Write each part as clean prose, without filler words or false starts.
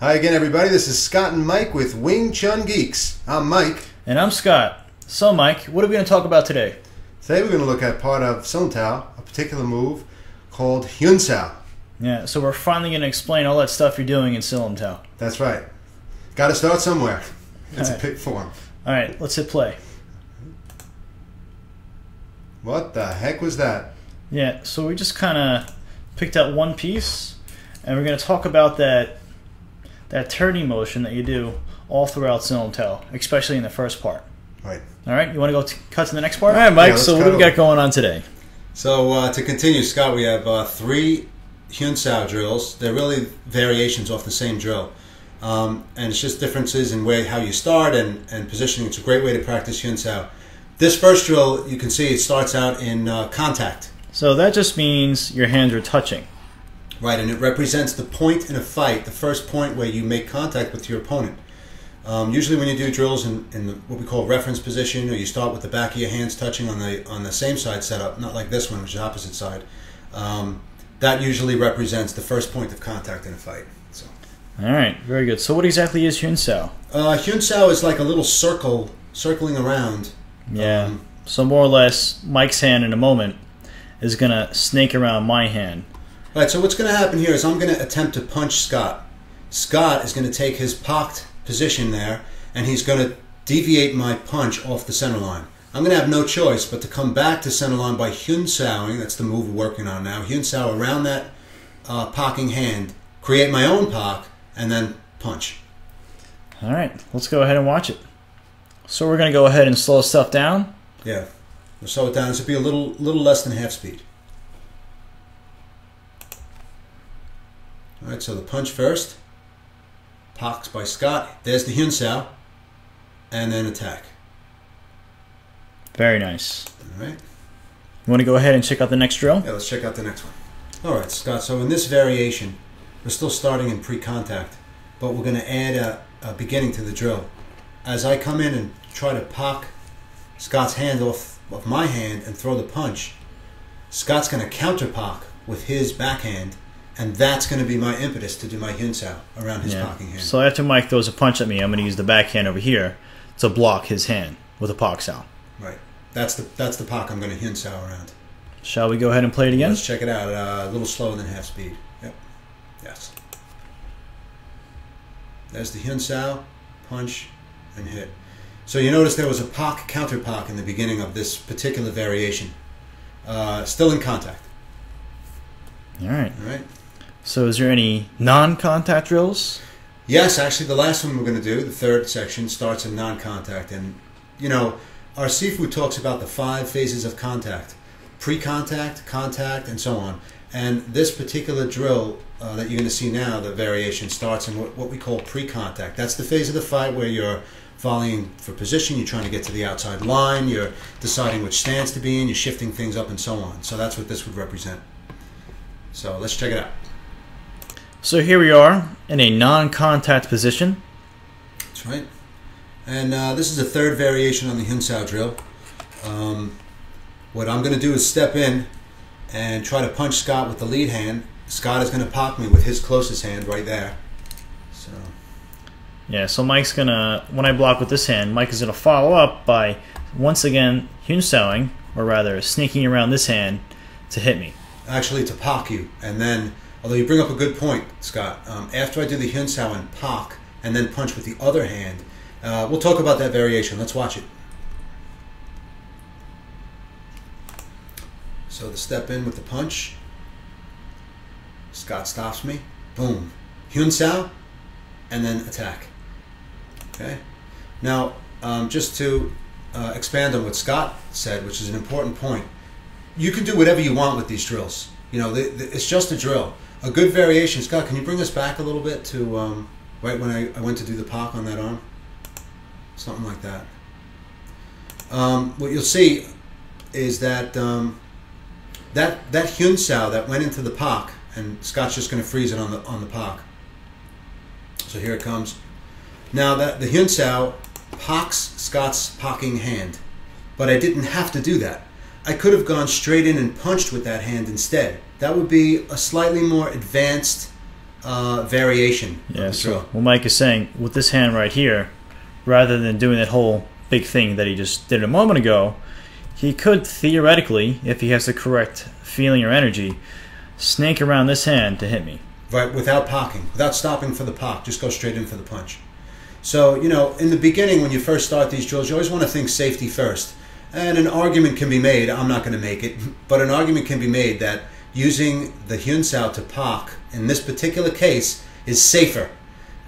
Hi again, everybody. This is Scott and Mike with Wing Chun Geeks. I'm Mike. And I'm Scott. So, Mike, what are we going to talk about today? Today we're going to look at part of Song Tao, a particular move called Hyun Sao. Yeah, so we're finally going to explain all that stuff you're doing in Silam Tao. That's right. Got to start somewhere. It's All right. a pit form. All right, let's hit play. What the heck was that? Yeah, so we just kind of picked out one piece, and we're going to talk about that turning motion that you do all throughout Silam Tao, especially in the first part. Right. All right, you want to go cut to the next part? All right, Mike, Yeah, so what do we got going on today? So to continue, Scott, we have 3 Hyun Sao drills. They're really variations off the same drill. And it's just differences in how you start and positioning. It's a great way to practice Hyun Sao. This first drill, you can see it starts out in contact. So that just means your hands are touching. Right, and it represents the point in a fight, the first point where you make contact with your opponent. Usually when you do drills in what we call reference position, or you start with the back of your hands touching on the same side setup, not like this one, which is opposite side, that usually represents the first point of contact in a fight. So. All right, very good. So what exactly is Hyun Sao? Hyun Sao is like a little circle circling around. Yeah, so more or less, Mike's hand in a moment is going to snake around my hand. All right, so what's going to happen here is I'm going to attempt to punch Scott. Scott is going to take his parked position there, and he's going to deviate my punch off the center line. I'm going to have no choice but to come back to center line by Hyun Saoing. That's the move we're working on now. Hyun Sao around that parking hand, create my own park, and then punch. All right, let's go ahead and watch it. So we're going to go ahead and slow stuff down. Yeah, we'll slow it down. This will be a little less than half speed. All right, so the punch first. Parks by Scott. There's the Hyun Sao. And then attack. Very nice. All right. You want to go ahead and check out the next drill? Yeah, let's check out the next one. All right, Scott. So in this variation, we're still starting in pre-contact, but we're going to add a beginning to the drill. As I come in and try to pock Scott's hand off of my hand and throw the punch, Scott's going to counter pock with his backhand, and that's going to be my impetus to do my Hyun Sao around his parking hand. So after Mike throws a punch at me, I'm going to use the backhand over here to block his hand with a Pak Sao. Right. That's the park I'm going to Hyun Sao around. Shall we go ahead and play it again? Let's check it out. A little slower than half speed. Yep. Yes. There's the Hyun Sao, punch, and hit. So you notice there was a Pak counter Pak in the beginning of this particular variation. Still in contact. All right. All right. So is there any non-contact drills? Yes, actually the last one we're going to do, the third section, starts in non-contact. And, you know, our Sifu talks about the 5 phases of contact. Pre-contact, contact, and so on. And this particular drill that you're going to see now, the variation, starts in what we call pre-contact. That's the phase of the fight where you're volleying for position, you're trying to get to the outside line, you're deciding which stance to be in, you're shifting things up and so on. So that's what this would represent. So let's check it out. So here we are in a non-contact position. That's right. And this is the third variation on the Hyun Sao drill. What I'm going to do is step in and try to punch Scott with the lead hand. Scott is going to pop me with his closest hand right there. So. Yeah, so Mike's going to, when I block with this hand, Mike is going to follow up by, once again, Hyun Saoing, or rather sneaking around this hand to hit me. Actually, to park you. And then, although you bring up a good point, Scott, after I do the Hyun Sao and park, and then punch with the other hand, we'll talk about that variation. Let's watch it. So the step in with the punch. Scott stops me. Boom. Hyun Sao, and then attack. Okay. Now, just to expand on what Scott said, which is an important point, you can do whatever you want with these drills. You know, it's just a drill. A good variation. Scott, can you bring us back a little bit to right when I went to do the park on that arm? Something like that. What you'll see is that that Hyun Sao that went into the park, and Scott's just going to freeze it on the park. So here it comes. Now that the Hyun Sao parks Scott's parking hand, but I didn't have to do that. I could have gone straight in and punched with that hand instead. That would be a slightly more advanced variation. Yeah, so what Mike is saying, with this hand right here, rather than doing that whole big thing that he just did a moment ago, he could theoretically, if he has the correct feeling or energy, snake around this hand to hit me. Right, without pocking, without stopping for the pock, just go straight in for the punch. So, you know, in the beginning, when you first start these drills, you always want to think safety first. And an argument can be made, I'm not going to make it, but an argument can be made that using the Hyun Sao to pock, in this particular case, is safer.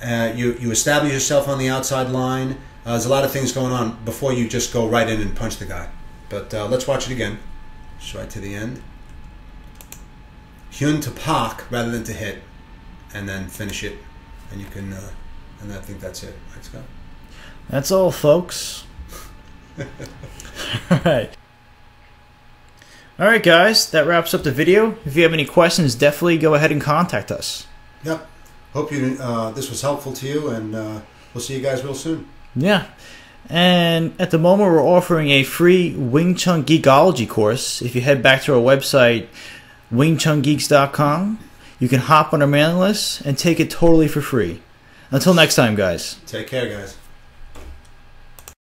You establish yourself on the outside line. There's a lot of things going on before you just go right in and punch the guy. But let's watch it again. Just right to the end. Hyun to pock rather than to hit, and then finish it. And you can, and I think that's it. Let's go. That's all, folks. Alright. Alright, guys. That wraps up the video. If you have any questions, definitely go ahead and contact us. Yep. Hope you this was helpful to you, and we'll see you guys real soon. Yeah. And at the moment, we're offering a free Wing Chun Geekology course. If you head back to our website, wingchungeeks.com, you can hop on our mailing list and take it totally for free. Until next time, guys. Take care, guys.